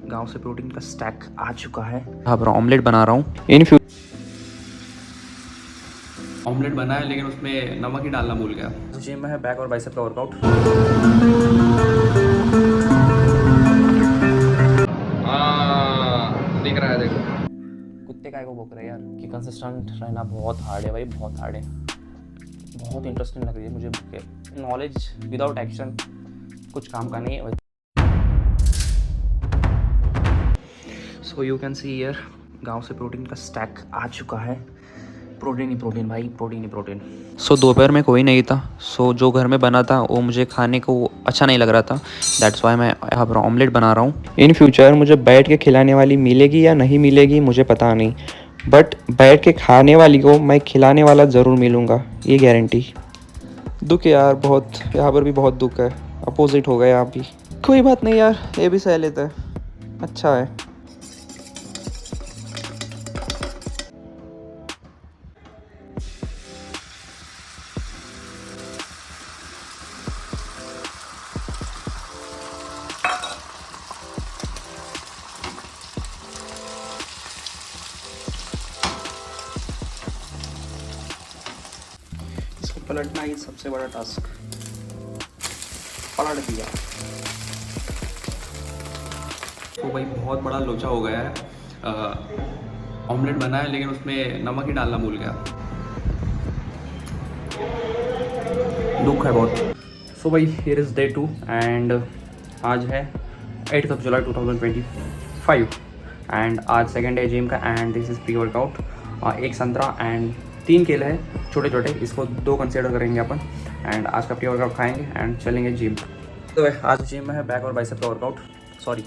गांव से प्रोटीन का स्टैक आ चुका है। यहाँ पर ऑमलेट बना रहा हूँ। इन ऑमलेट बना है लेकिन उसमें नमक ही डालना भूल गया। जिम में है बैक और बाइसेप का वर्कआउट। हाँ दिख रहा है देखो। कुत्ते काय को भौंक रहे हैं यार कि कंसिस्टेंट रहना बहुत हार्ड है भाई, बहुत हार्ड है। बहुत इंटरेस्टिंग लग रही है मुझे। नॉलेज विदाउट एक्शन कुछ काम का नहीं है। So you can see here गांव से प्रोटीन का स्टैक आ चुका है। प्रोटीन ही प्रोटीन भाई, प्रोटीन ही प्रोटीन। सो दोपहर में कोई नहीं था। सो जो घर में बना था वो मुझे खाने को अच्छा नहीं लग रहा था। दैट्स वाई मैं यहाँ पर ऑमलेट बना रहा हूँ। इन फ्यूचर मुझे बैठ के खिलाने वाली मिलेगी या नहीं मिलेगी मुझे पता नहीं, बट बैठ के खाने वाली को मैं खिलाने वाला ज़रूर मिलूँगा, ये गारंटी। दुख है यार बहुत, यहाँ पर भी बहुत दुख है। अपोजिट हो गया यहाँ भी। कोई बात नहीं यार, ये भी सह लेता है, अच्छा है। इसको पलटना ही सबसे बड़ा टास्क। पलट दिया तो भाई बहुत बड़ा लोचा हो गया है। ऑमलेट बना है लेकिन उसमें नमक ही डालना भूल गया। दुख है बहुत। सो भाई हियर इज़ डे 2 एंड आज है 8 जुलाई 2025 एंड आज सेकेंड डे जिम का and this is pre workout. एक संतरा एंड 3 केले हैं छोटे छोटे, इसको 2 कंसीडर करेंगे अपन। एंड आज का प्री वर्कआउट खाएंगे एंड चलेंगे जिम। तो आज जिम में है बैक और बाइसेप का workout. Sorry,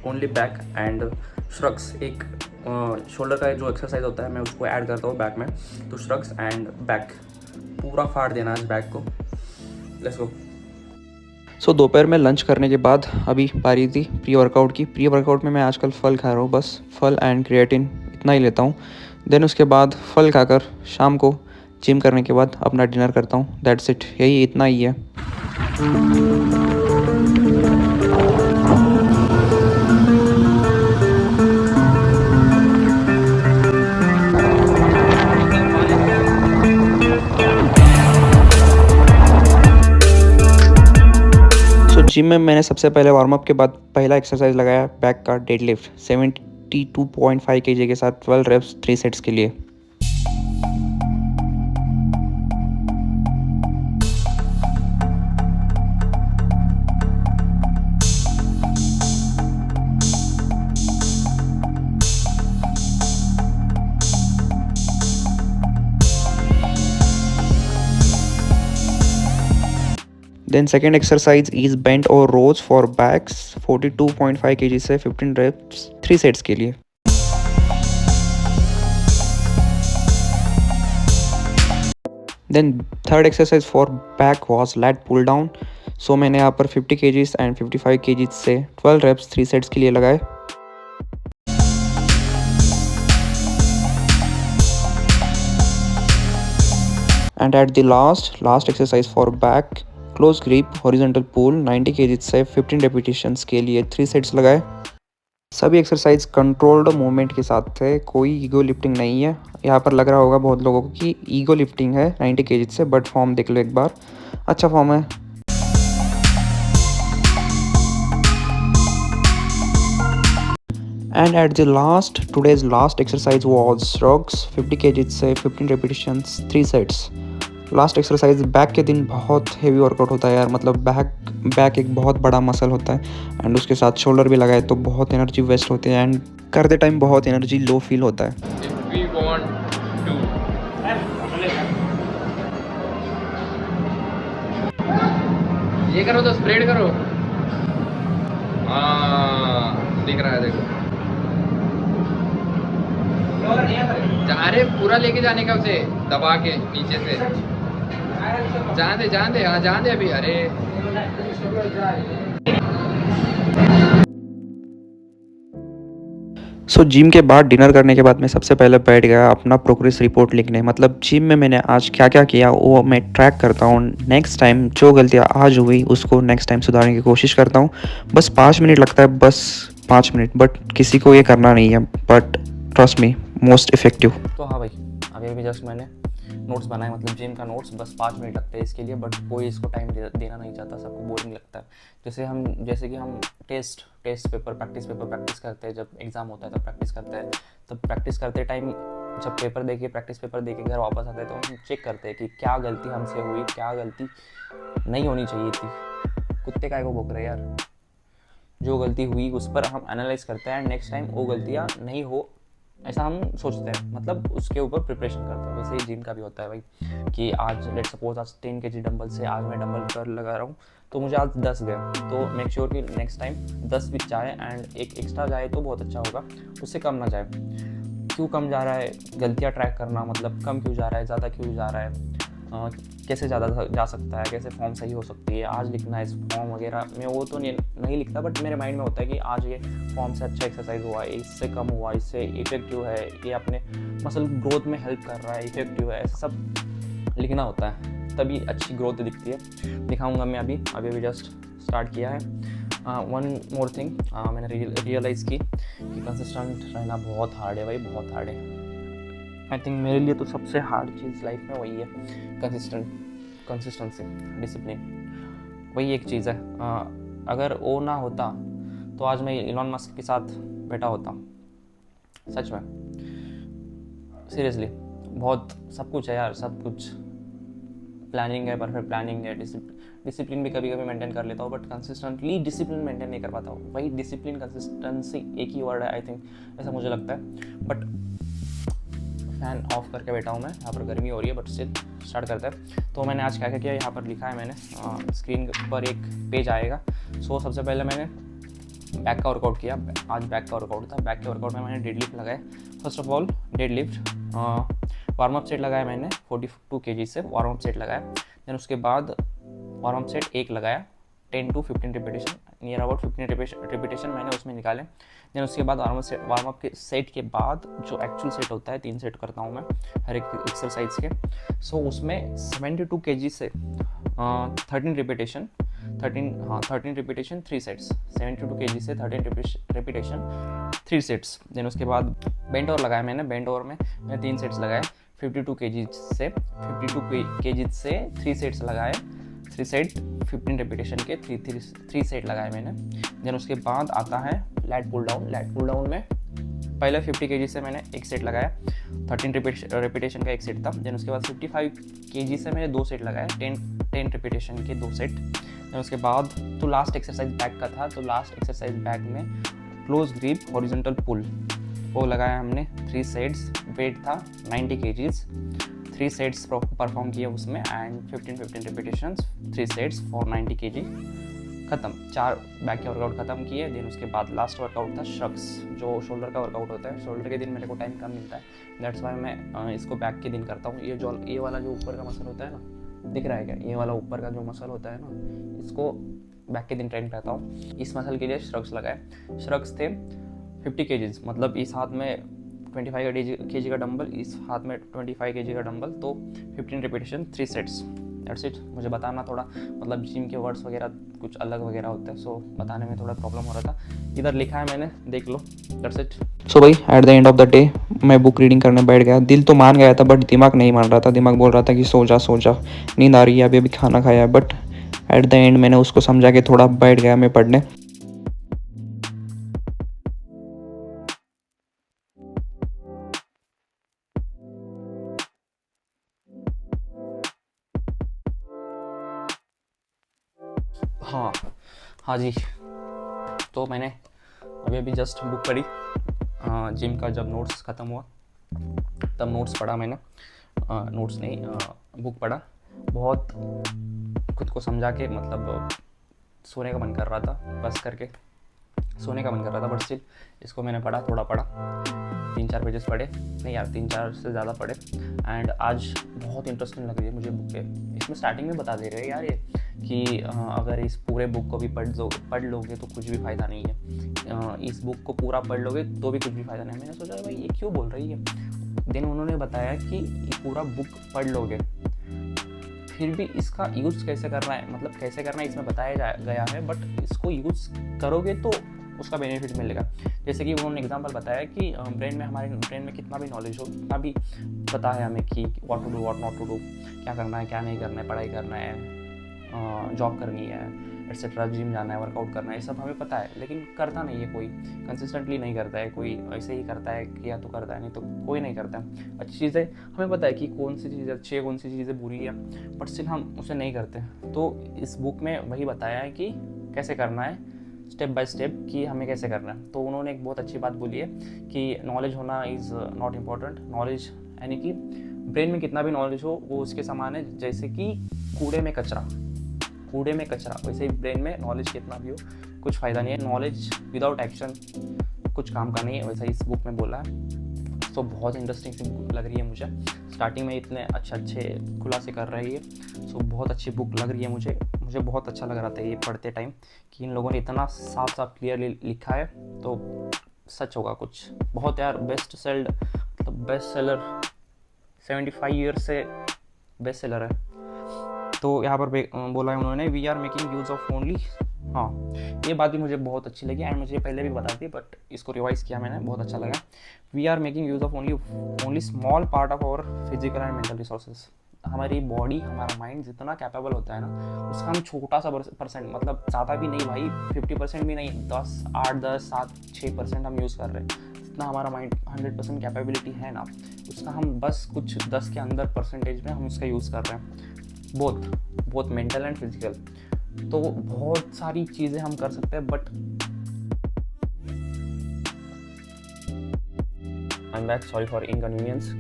only back and shrugs. एक शोल्डर का जो एक्सरसाइज होता है मैं उसको ऐड करता हूँ बैक में। तो श्रग्स एंड बैक पूरा फाड़ देना आज बैक को। Let's go. सो दोपहर में लंच करने के बाद अभी बारी थी प्री वर्कआउट की। प्री वर्कआउट में मैं आजकल फल खा रहा हूँ, बस फल एंड क्रिएटिन इतना ही लेता हूँ। देन उसके बाद फल खाकर शाम को जिम करने के बाद अपना डिनर करता हूँ। दैट्स इट, यही इतना ही है। जिम में मैंने सबसे पहले वार्म अप के बाद पहला एक्सरसाइज लगाया बैक का डेडलिफ्ट 72.5 kg के साथ 12 रेप्स 3 सेट्स के लिए। Then second exercise is bent or rows for backs 42.5 kg से 15 reps 3 सेट्स के लिए। Then third exercise for back was lat pull down। So मैंने यहाँ पर 50 kg एंड 55 kg से 12 reps 3 सेट्स के लिए लगाए। And at the last exercise for back close grip horizontal pull 90 kg से 15 रेपिटेशंस के लिए 3 सेट्स लगाए। सभी एक्सरसाइज कंट्रोल्ड मूवमेंट के साथ थे, कोई ईगो लिफ्टिंग नहीं है। यहाँ पर लग रहा होगा बहुत लोगों को कि ईगो लिफ्टिंग है 90 kg से, बट फॉर्म देख लो एक बार, अच्छा फॉर्म है। And at the last today's last exercise was shrugs 50 kg से 15 repetitions 3 sets. Last exercise back के दिन बहुत हेवी वर्कआउट होता है यार, मतलब बैक एक बहुत बड़ा मसल होता है एंड उसके साथ शोल्डर भी लगाए तो बहुत एनर्जी वेस्ट होती है एंड करते टाइम बहुत एनर्जी लो फील होता है। If we want to ये करो तो स्प्रेड करो। हाँ दिख रहा है देखो। अरे पूरा लेके जाने का उसे दबा के नीचे से। जान दे हाँ जान दे अभी। अरे सो जिम के बाद डिनर करने के बाद मैं सबसे पहले बैठ गया अपना प्रोग्रेस रिपोर्ट लिखने। मतलब जिम में मैंने आज क्या क्या किया वो मैं ट्रैक करता हूँ। नेक्स्ट टाइम जो गलतियाँ आज हुई उसको नेक्स्ट टाइम सुधारने की कोशिश करता हूँ। बस 5 मिनट लगता है बस 5 मिनट, बट किसी को ये करना नहीं है, but trust me most effective. तो हाँ भाई, अभी जस्ट मैंने नोट्स बनाए, मतलब जिम का नोट्स, बस 5 मिनट लगते हैं इसके लिए, बट कोई इसको टाइम देना नहीं चाहता, सबको बोरिंग लगता है। जैसे कि हम टेस्ट पेपर प्रैक्टिस करते हैं, जब एग्ज़ाम होता है तब प्रैक्टिस करते हैं, तब प्रैक्टिस करते टाइम जब प्रैक्टिस पेपर दे के घर वापस आते हैं तो हम चेक करते हैं कि क्या गलती हमसे हुई, क्या गलती नहीं होनी चाहिए थी। कुत्ते काय को भौंक रहे यार। जो गलती हुई उस पर हम एनालाइज करते हैं, नेक्स्ट टाइम वो गलतियाँ नहीं हो ऐसा हम सोचते हैं, मतलब उसके ऊपर प्रिपरेशन करते हैं। वैसे ही जिम का भी होता है भाई, कि आज लेट सपोज आज 10 kg डंबल से आज मैं डंबल कर लगा रहा हूँ, तो मुझे आज 10 गए, तो मेक श्योर कि नेक्स्ट टाइम 10 भी जाए, एंड एक एक्स्ट्रा जाए तो बहुत अच्छा होगा, उससे कम ना जाए। क्यों कम जा रहा है, गलतियाँ ट्रैक करना, मतलब कम क्यों जा रहा है, ज़्यादा क्यों जा रहा है, कैसे ज़्यादा जा सकता है, कैसे फॉर्म सही हो सकती है, आज लिखना है इस फॉर्म वगैरह में, वो तो नहीं लिखता, बट मेरे माइंड में होता है कि आज ये फॉर्म से अच्छा एक्सरसाइज हुआ है, इससे कम हुआ, इससे इफेक्टिव है, ये अपने मसल ग्रोथ में हेल्प कर रहा है, इफेक्टिव है, ऐसा सब लिखना होता है, तभी अच्छी ग्रोथ दिखती है। दिखाऊंगा मैं अभी जस्ट स्टार्ट किया है। वन मोर थिंग मैंने रियलाइज़ की कि कंसिस्टेंट रहना बहुत हार्ड है भाई, बहुत हार्ड है। आई थिंक मेरे लिए तो सबसे हार्ड चीज़ लाइफ में वही है, कंसिस्टेंसी, डिसिप्लिन, वही एक चीज़ है। अगर वो ना होता तो आज मैं इलॉन मस्क के साथ बैठा होता, सच में, सीरियसली। बहुत सब कुछ है यार, सब कुछ प्लानिंग है, परफेक्ट प्लानिंग है, डिसिप्लिन भी कभी कभी मेंटेन कर लेता हूँ, बट कंसिस्टेंटली डिसिप्लिन मेंटेन नहीं कर पाता हूँ। वही डिसिप्लिन, कंसिस्टेंसी एक ही वर्ड है आई थिंक, ऐसा मुझे लगता है। बट फैन ऑफ करके बैठा हूँ मैं, यहाँ पर गर्मी हो रही है, बट स्टिल स्टार्ट करते हैं। तो मैंने आज क्या किया, यहाँ पर लिखा है मैंने, स्क्रीन पर एक पेज आएगा। सो सबसे पहले मैंने बैक का वर्कआउट किया, आज बैक का वर्कआउट था। बैक के वर्कआउट में मैंने डेडलिफ्ट लगाए, first of all deadlift, warm up set लगाया मैंने 42 kg से वार्म अप सेट लगाया। देन उसके बाद वार्म अप सेट एक लगाया, 10 to 15 repetition, near about 15 repetition मैंने उसमें निकाले। देन उसके बाद वार्म अप के सेट के बाद जो एक्चुअल सेट होता है, 3 सेट करता हूँ मैं हर एक एक्सरसाइज के। सो उसमें 72 kg से 13 रिपीटेशन 3 सेट्स, 72 kg से 13 रिपीटेशन 3 सेट्स। देन उसके बाद बेंट ओवर लगाया मैंने, बेंट ओवर में मैंने 3 सेट्स लगाए, 52 kg से 3 सेट्स लगाए, 3 सेट 15 रिपीटेशन के 3 सेट लगाए मैंने। देन उसके बाद आता है लैट पुल डाउन में पहले 50 kg से मैंने एक सेट लगाया, 13 रिपीटेशन का एक सेट था। देन उसके बाद 55 kg से मैंने 2 सेट लगाया, 10 रिपीटेशन के 2 सेट। देन उसके बाद तो लास्ट एक्सरसाइज बैक का था, तो लास्ट एक्सरसाइज बैक में क्लोज ग्रिप हॉरिजॉन्टल पुल वो लगाया हमने, 3 सेट्स, वेट था 90 kg, 3 सेट्स परफॉर्म किए उसमें, and 15 repetitions, 3 sets for 90 kg, ख़त्म। 4 बैक के वर्कआउट ख़त्म किए। देन उसके बाद लास्ट वर्कआउट था श्रग्स, जो शोल्डर का वर्कआउट होता है। शोल्डर के दिन मेरे को टाइम कम मिलता है, दैट्स वाई मैं इसको बैक के दिन करता हूँ। ये वाला जो ऊपर का मसल होता है ना, दिख रहा है क्या, ये वाला ऊपर का जो मसल होता है ना, इसको बैक के दिन ट्रेन करता हूँ। इस मसल के लिए श्रग्स लगाए, श्रग्स थे 50 kg, मतलब इस हाथ में 25 kg का डंबल, इस हाथ में 25 kg का डंबल, तो 15 रिपीटेशन 3 सेट्स, दैट्स इट। मुझे बताना थोड़ा, मतलब जिम के वर्ड्स वगैरह कुछ अलग वगैरह होते हैं, सो बताने में थोड़ा प्रॉब्लम हो रहा था। इधर लिखा है मैंने, देख लो, दैट्स इट। सो भाई at the end of the day मैं बुक रीडिंग करने बैठ गया। दिल तो मान गया था, बट दिमाग नहीं मान रहा था। दिमाग बोल रहा था कि सो जा, नींद आ रही है, अभी खाना खाया है। बट एट द एंड मैंने उसको समझा के थोड़ा बैठ गया मैं पढ़ने। हाँ जी, तो मैंने अभी जस्ट बुक पढ़ी, जिम का जब नोट्स ख़त्म हुआ तब नोट्स पढ़ा मैंने, नोट्स नहीं बुक पढ़ा। बहुत खुद को समझा के, मतलब सोने का मन कर रहा था, बस करके सोने का मन कर रहा था, बट स्टिल इसको मैंने पढ़ा, थोड़ा पढ़ा, 3-4 पेजेस पढ़े, नहीं यार 3-4 से ज़्यादा पढ़े। एंड आज बहुत इंटरेस्टिंग लग रही है मुझे बुक पे। इसमें स्टार्टिंग में बता दे रहे हैं यार ये कि अगर इस पूरे बुक को भी पढ़ लोगे तो कुछ भी फ़ायदा नहीं है, इस बुक को पूरा पढ़ लोगे तो भी कुछ भी फ़ायदा नहीं है। मैंने सोचा भाई ये क्यों बोल रही है। देन उन्होंने बताया कि ये पूरा बुक पढ़ लोगे फिर भी इसका यूज़ कैसे करना है, मतलब कैसे करना है इसमें बताया गया है, बट इसको यूज़ करोगे तो उसका बेनिफिट मिलेगा। जैसे कि उन्होंने एग्जांपल बताया कि हमारे ब्रेन में कितना भी नॉलेज हो, कितना भी पता है हमें कि what to do what not to do, क्या करना है क्या नहीं करना है, पढ़ाई करना है, जॉब करनी है, एट्सेट्रा, जिम जाना है, वर्कआउट करना है, ये सब हमें पता है, लेकिन करता नहीं है कोई, कंसिस्टेंटली नहीं करता है कोई, ऐसे ही करता है कि या तो करता है नहीं तो कोई नहीं करता है। अच्छी चीज़ें हमें पता है कि कौन सी चीज़ अच्छी है, कौन सी चीज़ें बुरी है, बट स्टिल हम उसे नहीं करते। तो इस बुक में वही बताया है कि कैसे करना है, स्टेप बाय स्टेप, कि हमें कैसे करना है। तो उन्होंने एक बहुत अच्छी बात बोली है कि नॉलेज होना इज़ नॉट इम्पॉर्टेंट। नॉलेज यानी कि ब्रेन में कितना भी नॉलेज हो वो उसके समान है जैसे कि कूड़े में कचरा, वैसे ही ब्रेन में नॉलेज कितना भी हो कुछ फ़ायदा नहीं है। नॉलेज विदाउट एक्शन कुछ काम का नहीं है, वैसा इस बुक में बोला है। तो बहुत इंटरेस्टिंग सी बुक लग रही है मुझे। स्टार्टिंग में इतने अच्छे खुलासे कर रही है, सो बहुत अच्छी बुक लग रही है मुझे बहुत अच्छा लग रहा था ये पढ़ते टाइम कि इन लोगों ने इतना साफ क्लियरली लिखा है, तो सच होगा कुछ बहुत यार। बेस्ट सेलर 75 ईयर्स से बेस्ट सेलर है। तो यहाँ पर बोला है उन्होंने, we are making use of only, हाँ ये बात भी मुझे बहुत अच्छी लगी एंड मुझे पहले भी बता थी बट इसको रिवाइज़ किया मैंने, बहुत अच्छा लगा। We are making use of only small part of our physical and mental resources. हमारी बॉडी, हमारा माइंड जितना कैपेबल होता है ना, उसका हम छोटा सा परसेंट, मतलब ज़्यादा भी नहीं भाई, 50% भी नहीं, 8, 10, 7, 6% हम यूज़ कर रहे हैं। जितना हमारा माइंड 100% कैपेबिलिटी है ना, उसका हम बस कुछ 10 के अंदर परसेंटेज में हम उसका यूज़ कर रहे हैं, बोथ मेंटल एंड फिजिकल। तो बहुत सारी चीज़ें हम कर सकते हैं, but I am back, sorry for inconvenience.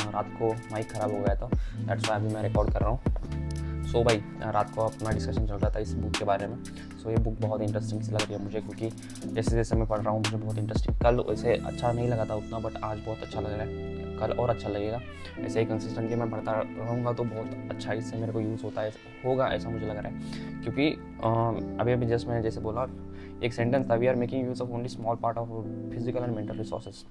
रात को माइक ख़राब हो गया था, दैट्स वाई अभी मैं रिकॉर्ड कर रहा हूँ। सो भाई रात को अपना डिस्कशन चल रहा था इस बुक के बारे में। सो ये बुक बहुत इंटरेस्टिंग सी लग रही है मुझे, क्योंकि जैसे जैसे मैं पढ़ रहा हूँ मुझे बहुत इंटरेस्टिंग, कल वैसे अच्छा नहीं लगा था उतना, बट आज बहुत अच्छा लग रहा है, कल और अच्छा लगेगा। ऐसे ही कंसिस्टेंटली मैं पढ़ता रहूँगा तो बहुत अच्छा इससे मेरे को यूज़ होगा ऐसा मुझे लग रहा है। क्योंकि अभी जस्ट मैंने जैसे बोला एक सेंटेंस था, we are making use of only small part of physical and mental resources.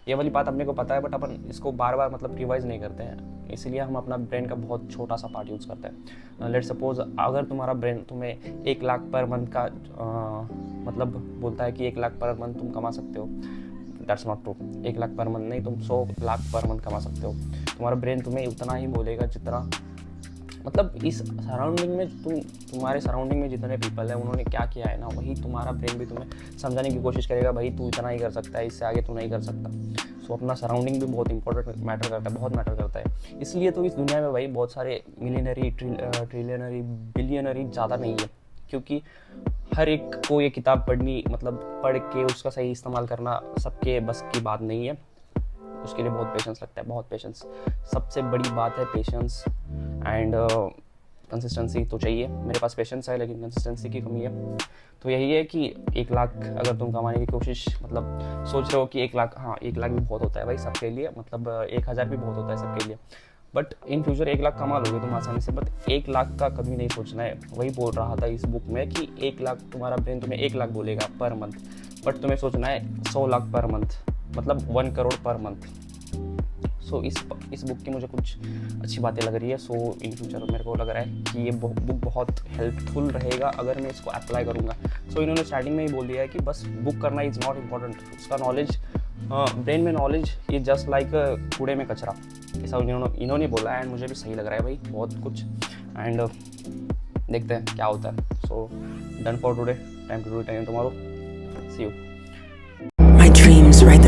ये वाली बात अपने को पता है, बट अपन इसको बार बार मतलब रिवाइज नहीं करते हैं, इसलिए हम अपना ब्रेन का बहुत छोटा सा पार्ट यूज़ करते हैं। लेट्स सपोज अगर तुम्हारा ब्रेन तुम्हें 1 लाख पर मंथ का मतलब बोलता है कि 1 लाख पर मंथ तुम कमा सकते हो, that's not true. 1 lakh per month नहीं, तुम 100 लाख पर मंथ कमा सकते हो। तुम्हारा ब्रेन तुम्हें उतना ही बोलेगा जितना, मतलब इस सराउंडिंग में तुम्हारे सराउंडिंग में जितने पीपल हैं उन्होंने क्या किया है ना, वही तुम्हारा ब्रेन भी तुम्हें समझाने की कोशिश करेगा, भाई तू इतना ही कर सकता है, इससे आगे तू नहीं कर सकता। सो अपना सराउंडिंग भी बहुत इंपॉर्टेंट बहुत मैटर करता है। इसलिए तो इस दुनिया में भाई बहुत सारे मिलियनरी, ट्रिलियनरी, बिलियनरी ज़्यादा नहीं है, क्योंकि हर एक को ये किताब पढ़नी, मतलब पढ़ के उसका सही इस्तेमाल करना सबके बस की बात नहीं है। उसके लिए बहुत पेशेंस लगता है, बहुत पेशेंस। सबसे बड़ी बात है पेशेंस एंड कंसिस्टेंसी तो चाहिए। मेरे पास पेशेंस है लेकिन कंसिस्टेंसी की कमी है। तो यही है कि 1 लाख अगर तुम कमाने की कोशिश, मतलब सोच रहे हो कि 1 लाख, हाँ 1 लाख भी बहुत होता है भाई सबके लिए, मतलब 1000 भी बहुत होता है सबके लिए, बट इन फ्यूचर 1 लाख कमा लोगे तुम आसानी से। बट 1 लाख का कभी नहीं सोचना है। वही बोल रहा था इस बुक में कि 1 लाख, तुम्हारा ब्रेन तुम्हें 1 लाख बोलेगा पर मंथ, बट तुम्हें सोचना है 100 लाख पर मंथ, मतलब 1 करोड़ पर मंथ। सो इस बुक की मुझे कुछ अच्छी बातें लग रही है। सो इन फ्यूचर मेरे को लग रहा है कि ये बुक बहुत हेल्पफुल रहेगा अगर मैं इसको अप्लाई करूँगा। सो इन्होंने स्टार्टिंग में ही बोल दिया है कि बस बुक करना इज़ नॉट इम्पॉर्टेंट। उसका नॉलेज, ब्रेन में नॉलेज ये जस्ट लाइक कूड़े में कचरा, ऐसा इन्होंने बोला है एंड मुझे भी सही लग रहा है भाई बहुत कुछ। एंड देखते हैं क्या होता है। So done for today, time to do it again tomorrow, see you. My dreams write